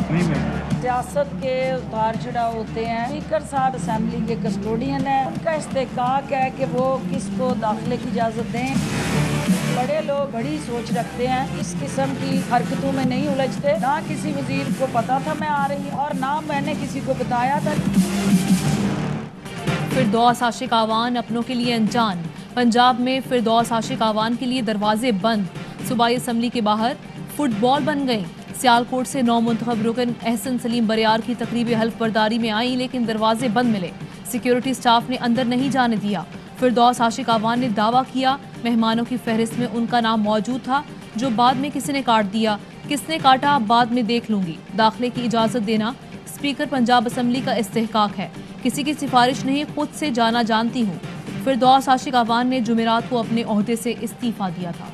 सियासत के उतार चढ़ाव होते हैं। स्पीकर साहब असेंबली के कस्टोडियन है, उनका इस्तेहकाक है कि वो किसको दाखिले की इजाज़त दें। बड़े लोग बड़ी सोच रखते हैं, इस किस्म की हरकतों में नहीं उलझते। ना किसी वजीर को पता था मैं आ रही और ना मैंने किसी को बताया था। फिरदौस आशिक आवान अपनों के लिए अनजान। पंजाब में फिरदौस आशिक आवान के लिए दरवाजे बंद। सूबाई असम्बली के बाहर फुटबॉल बन गई। सियालकोट से नौ मुंतखब रुकन एहसन सलीम बरियार की तकरीबी हल्फ बर्दारी में आई, लेकिन दरवाजे बंद मिले। सिक्योरिटी स्टाफ ने अंदर नहीं जाने दिया। फिरदौस आशिक आवान ने दावा किया मेहमानों की फहरिस्त में उनका नाम मौजूद था, जो बाद में किसी ने काट दिया। किसने काटा अब बाद में देख लूंगी। दाखिले की इजाज़त देना स्पीकर पंजाब असम्बली का इस्तेहकाक है। किसी की सिफारिश नहीं, खुद से जाना जानती हूँ। फिरदौस आशिक आवान ने जुमेरात को अपने ओहदे से इस्तीफा दिया था।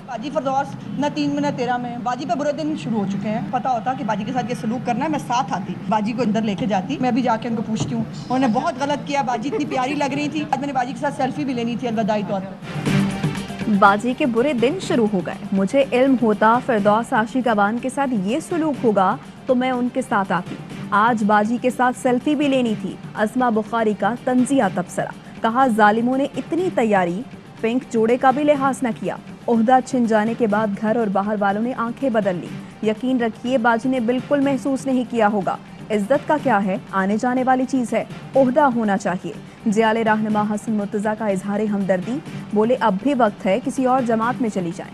बाजी फिरदौस न 3 में न 13 में बाजी पे बुरे दिन शुरू हो चुके हैं। पता होता कि बाजी के साथ ये सलूक करना है, मैं साथ आती, बाजी को अंदर लेके जाती। मैं भी जाके उनको पूछती हूँ, उन्होंने बहुत गलत किया। बाजी इतनी प्यारी लग रही थी, आज मैंने बाजी के साथ सेल्फी भी लेनी थी अलविदाई तौर पर। बाजी के बुरे दिन शुरू हो गए। मुझे इल्म होता फिरदौस आशिक आवान के साथ ये सलूक होगा तो मैं उनके साथ आती। आज बाजी के साथ सेल्फी भी लेनी थी। अस्मा बुखारी का तंजिया तबसरा, कहा जालिमों ने इतनी तैयारी, पिंक जोड़े का भी लिहाज न किया। ओहदा छिन जाने के बाद घर और बाहर वालों ने आंखें बदल ली। यकीन रखिए बाजी ने बिल्कुल महसूस नहीं किया होगा। इज्जत का क्या है, आने जाने वाली चीज है, ओहदा होना चाहिए। जियाले रहनुमा हसन मुर्तजा का इजहार हमदर्दी, बोले अब भी वक्त है, किसी और जमात में चली जाएं।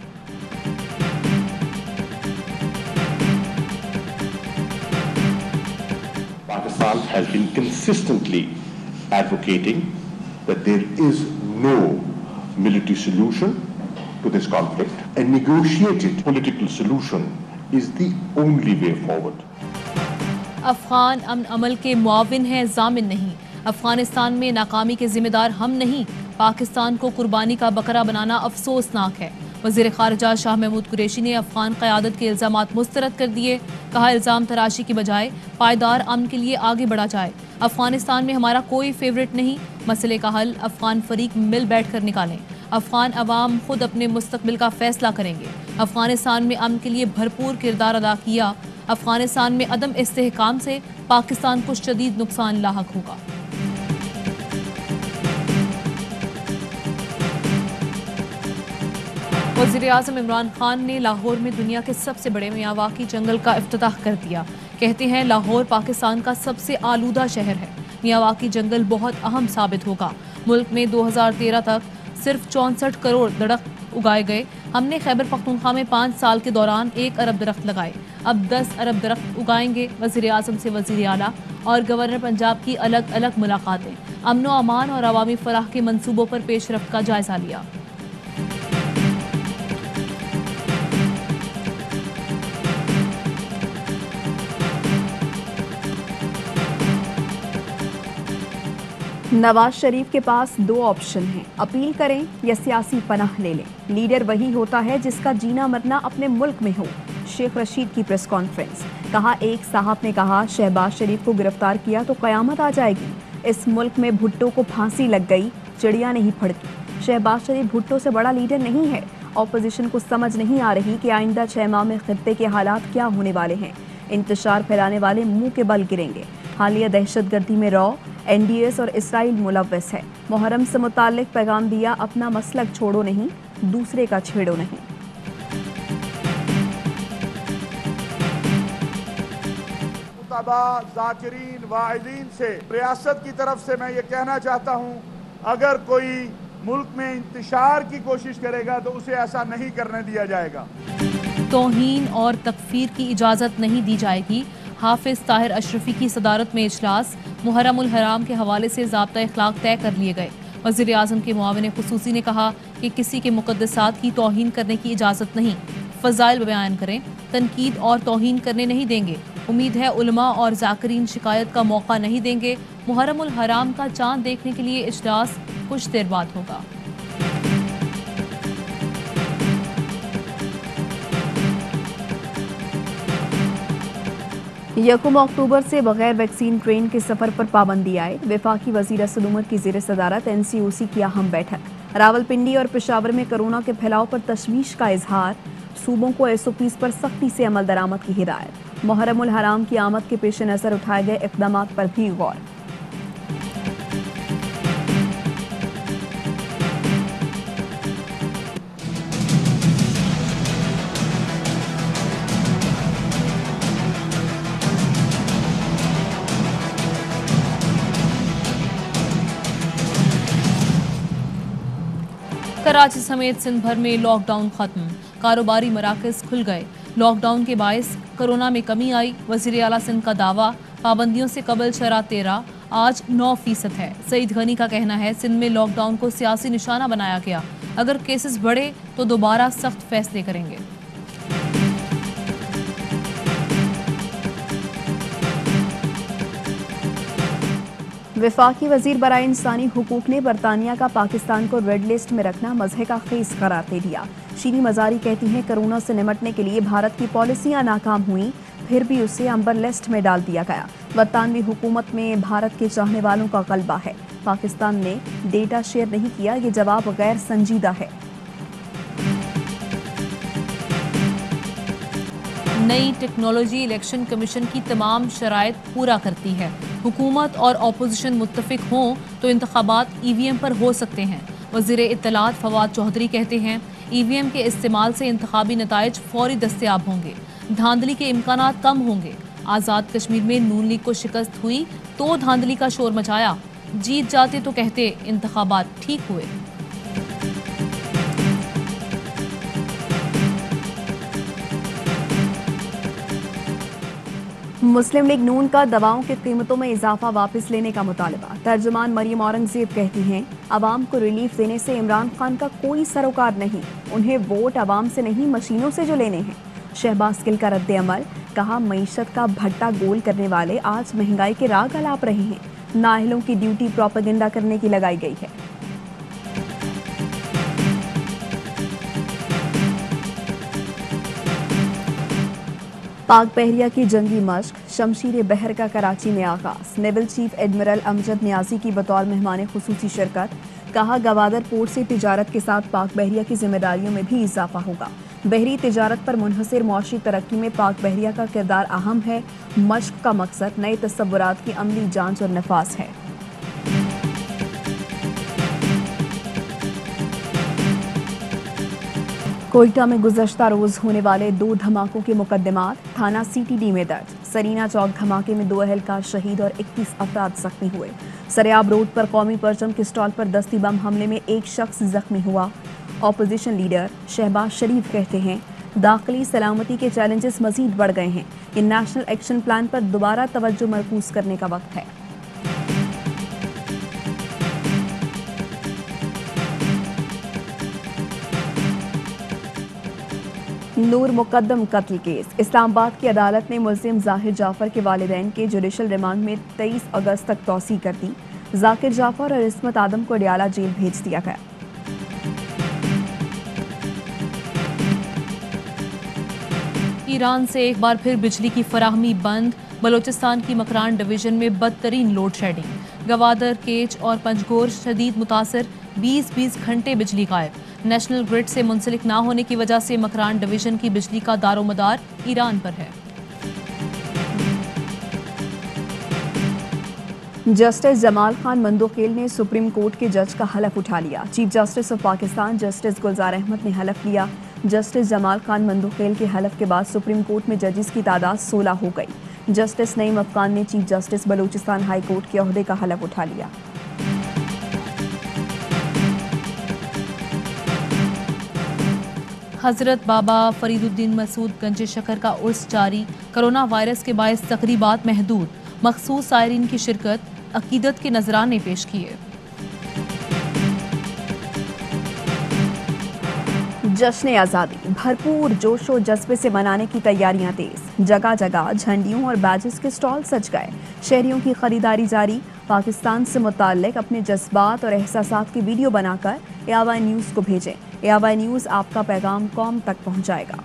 Pakistan has been consistently advocating that there is no military solution to this conflict. A negotiated political solution is the only way forward. Afghan अमन अमल के मुआविन हैं, जामिन नहीं। अफगानिस्तान में नाकामी के जिम्मेदार हम नहीं। पाकिस्तान को कुर्बानी का बकरा बनाना अफसोसनाक है। वज़ीर ख़ारिजा शाह महमूद कुरैशी ने अफगान क़यादत के इल्ज़ामात मुस्तरद कर दिए। कहा इल्ज़ाम तराशी की बजाय पायदार अमन के लिए आगे बढ़ा जाए। अफगानिस्तान में हमारा कोई फेवरेट नहीं। मसले का हल अफगान फरीक मिल बैठ कर निकालें। अफगान अवाम खुद अपने मुस्तकबिल का फैसला करेंगे। अफगानिस्तान में अमन के लिए भरपूर किरदार अदा किया। अफगानिस्तान में अदम इस्तेहकाम से पाकिस्तान को शदीद नुकसान लाहक होगा। वज़ीर आज़म इमरान खान ने लाहौर में दुनिया के सबसे बड़े मियावाकी जंगल का इफ्तिताह कर दिया। कहते हैं लाहौर पाकिस्तान का सबसे आलूदा शहर है। मियावाकी जंगल बहुत अहम साबित होगा। मुल्क में 2013 तक सिर्फ 64 करोड़ दरख्त उगाए गए। हमने खैबर पख्तूनख्वा में 5 साल के दौरान 1 अरब दरख्त लगाए। अब 10 अरब दरख्त उगाएंगे। वज़ीर आज़म से वज़ीर आला और गवर्नर पंजाब की अलग अलग मुलाकातें। अमन व अमान और अवामी फलाह के मंसूबों पर पेशरफ्त का जायजा लिया। नवाज शरीफ के पास 2 ऑप्शन हैं, अपील करें या सियासी पनाह ले लें। लीडर वही होता है जिसका जीना मरना अपने मुल्क में हो। शेख रशीद की प्रेस कॉन्फ्रेंस, कहा एक साहब ने कहा शहबाज शरीफ को गिरफ्तार किया तो क़यामत आ जाएगी। इस मुल्क में भुट्टो को फांसी लग गई, चिड़िया नहीं फड़की। शहबाज शरीफ भुट्टो से बड़ा लीडर नहीं है। ऑपोजिशन को समझ नहीं आ रही कि आइंदा 6 माह में खित्ते के हालात क्या होने वाले हैं। इंतशार फैलाने वाले मुंह के बल गिरेंगे। हालिया दहशतगर्दी में रॉ, NDS और इसराइल मुलव्वस है। मुहर्रम से मुताल्लिक पैगाम दिया, अपना मसलक छोड़ो नहीं, दूसरे का छेड़ो नहीं। ज़ाकिरीन वाइदीन से रियासत की तरफ से मैं ये कहना चाहता हूँ, अगर कोई मुल्क में इंतशार की कोशिश करेगा तो उसे ऐसा नहीं करने दिया जाएगा। तौहीन और तकफीर की इजाज़त नहीं दी जाएगी। हाफिज ताहिर अशरफी की सदारत में इजलास। मुहर्रम उल हराम के हवाले से ज़ाब्ता इखलाक तय कर लिए गए। वज़ीर आज़म के मुआविन खुसूसी ने कहा कि किसी के मुक़द्दसात की तौहीन करने की इजाज़त नहीं। फ़ज़ाइल बयान करें, तनकीद और तौहीन करने नहीं देंगे। उम्मीद है उलमा और ज़ाकिरीन शिकायत का मौका नहीं देंगे। मुहर्रम उल हराम का चाँद देखने के लिए इजलास कुछ देर बाद होगा। यकम अक्टूबर से बगैर वैक्सीन ट्रेन के सफर पर पाबंदी आए। वफाकी वजीर असल उमर की ज़ेर सदारत NCOC की अहम बैठक। रावलपिंडी और पेशावर में कोरोना के फैलाव पर तशवीश का इजहार। सूबों को SOPs पर सख्ती से अमल दरामद की हिदायत। मुहर्रम उल हराम की आमद के पेश नज़र उठाए गए इक़दाम पर भी गौर। कराची समेत सिंध भर में लॉकडाउन खत्म, कारोबारी मराकज खुल गए। लॉकडाउन के बायस कोरोना में कमी आई। वज़ीर आला सिंध का दावा, पाबंदियों से कबल शरह 13, आज 9% है। सईद गनी का कहना है सिंध में लॉकडाउन को सियासी निशाना बनाया गया, अगर केसेस बढ़े तो दोबारा सख्त फैसले करेंगे। वफाकी वजीर बराए इंसानी हुकूक ने बरतानिया का पाकिस्तान को रेड लिस्ट में रखना मज़हे का खेस करार दे दिया। शीनी मजारी कहती हैं कोरोना से निपटने के लिए भारत की पॉलिसियां नाकाम हुई, फिर भी उसे अंबर लिस्ट में डाल दिया गया। बरतानवी हुकूमत में भारत के चाहने वालों का गलबा है। पाकिस्तान ने डेटा शेयर नहीं किया, ये जवाब गैर संजीदा है। नई टेक्नोलॉजी इलेक्शन कमीशन की तमाम शराइत पूरा करती है। हुकूमत और अपोजिशन मुत्तफिक हों तो इंतखाबात EVM पर हो सकते हैं। वज़ीर इत्तलात फवाद चौधरी कहते हैं EVM के इस्तेमाल से इंतखाबी नताइज फौरी दस्तयाब होंगे, धांधली के इम्कानात कम होंगे। आज़ाद कश्मीर में नून लीग को शिकस्त हुई तो धांधली का शोर मचाया, जीत जाते तो कहते इंतखाबात ठीक हुए। मुस्लिम लीग नून का दवाओं की कीमतों में इजाफा वापस लेने का मुतालबा। तर्जुमान मरियम औरंगजेब कहती हैं अवाम को रिलीफ देने से इमरान खान का कोई सरोकार नहीं, उन्हें वोट अवाम से नहीं मशीनों से जो लेने हैं। शहबाज गिल का रद्द अमल, कहा मईशत का भट्टा गोल करने वाले आज महंगाई के राग अलाप रहे हैं। नाअहलों की ड्यूटी प्रोपेगेंडा करने की लगाई गई है। पाक बहरिया की जंगी मश्क, शमशीर बहर का कराची में आगाज। Naval chief admiral Amjad Niazi की बतौर मेहमान खुसूसी शिरकत। कहा गवादर पोर्ट से तिजारत के साथ पाक बहरिया की जिम्मेदारियों में भी इजाफा होगा। बहरी तिजारत पर मुनहसर मुआशी तरक्की में पाक बहरिया का किरदार अहम है। मश्क का मकसद नए तस्वुरात की अमली जांच और नफाज है। कोयटा में गुज़श्ता रोज होने वाले 2 धमाकों के मुकदमात, थाना CTD में दर्ज। सरीना चौक धमाके में 2 अहलकार शहीद और 21 अफराद जख्मी हुए। सरेआब रोड पर कौमी परचम के स्टॉल पर दस्ती बम हमले में 1 शख्स जख्मी हुआ। ऑपोजिशन लीडर शहबाज शरीफ कहते हैं दाखिली सलामती के चैलेंजेस मजीद बढ़ गए हैं, ये नेशनल एक्शन प्लान पर दोबारा तवज्जो मरकूज करने का वक्त है। नूर मुकद्दम कत्ल केस, इस्लामाबाद की अदालत ने मुल्जिम जाहिर जाफर के वालिदैन के जुडिशल रिमांड में 23 अगस्त तक तौसीह कर दी। जाकिर जाफर और इस्मत आदम को डियाला जेल भेज दिया गया। ईरान से एक बार फिर बिजली की फराहमी बंद। बलोचिस्तान की मकरान डिवीजन में बदतरीन लोड शेडिंग। गवादर, केच और पंजगोर शदीद मुतासर, 20-20 घंटे बिजली गायब। नेशनल ग्रिड से मुंसलिक ना होने की वजह से मकरान डिवीजन की बिजली का दारोमदार ईरान पर है। जस्टिस जमाल खान मंदोखेल ने सुप्रीम कोर्ट के जज का हलफ उठा लिया। Chief justice of Pakistan justice Gulzar Ahmed ने हलफ लिया। जस्टिस जमाल खान मंदोखेल के हलफ के बाद सुप्रीम कोर्ट में जजेस की तादाद 16 हो गई। जस्टिस नईम अफगान ने chief justice Balochistan high court के ओहदे का हलफ उठा लिया। हजरत बाबा फरीदुद्दीन मसूद गंज शकर का उर्स जारी। कोरोना वायरस के बायस तकरीबात महदूद। मखसूस सायरीन की शिरकत, अकीदत के नजराने पेश किए। जश्न आज़ादी भरपूर जोश और जज्बे से मनाने की तैयारियां तेज। जगह जगह झंडियों और बैजेस के स्टॉल सज गए। शहरियों की खरीदारी जारी। पाकिस्तान से मुताल्लिक अपने जज्बात और एहसासात की वीडियो बनाकर AY न्यूज़ को भेजें। AY न्यूज़ आपका पैगाम कौम तक पहुंचाएगा।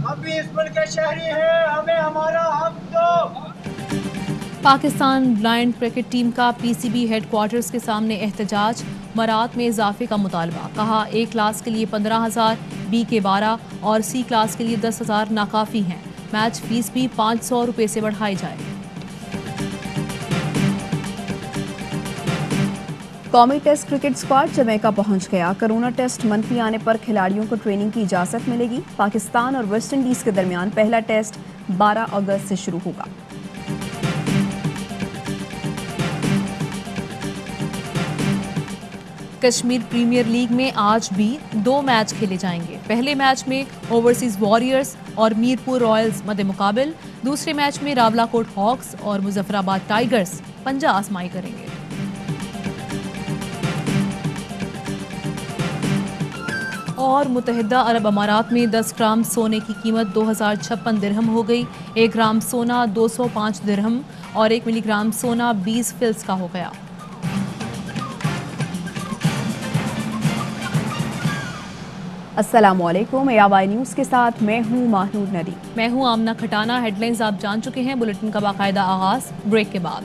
हम भी इस मुल्क के शहरी हैं, हमें हमारा हक दो। पाकिस्तान ब्लाइंड क्रिकेट टीम का पीसीबी हेडक्वार्टर्स के सामने एहतजाज, मरात में इजाफे का मुतालबा। कहा ए क्लास के लिए 15,000, बी के 12 और सी क्लास के लिए 10,000 नाकाफी हैं। मैच फीस भी 500 रुपये से बढ़ाई जाए। कौमी टेस्ट क्रिकेट स्क्वाड जमैका पहुंच गया। कोरोना टेस्ट मनफी आने पर खिलाड़ियों को ट्रेनिंग की इजाजत मिलेगी। पाकिस्तान और वेस्ट इंडीज के दरमियान पहला टेस्ट 12 अगस्त से शुरू होगा। कश्मीर प्रीमियर लीग में आज भी 2 मैच खेले जाएंगे। पहले मैच में ओवरसीज वॉरियर्स और मीरपुर रॉयल्स मद्दे मुकाबिल, दूसरे मैच में रावलाकोट हॉक्स और मुजफ्फराबाद टाइगर्स पंजा आजमाई करेंगे। और मुत्तहिदा अरब अमारात में 10 ग्राम सोने की कीमत 2056 दिरहम हो गई। 1 ग्राम सोना 205 दिरहम और 1 मिलीग्राम सोना 20 फिल्स का हो गया। अस्सलामुअलैकुम, ABI न्यूज़ के साथ मैं हूँ माहनूर नदी। मैं हूँ आमना खटाना। हेडलाइंस आप जान चुके हैं। बुलेटिन का बाकायदा आगाज ब्रेक के बाद।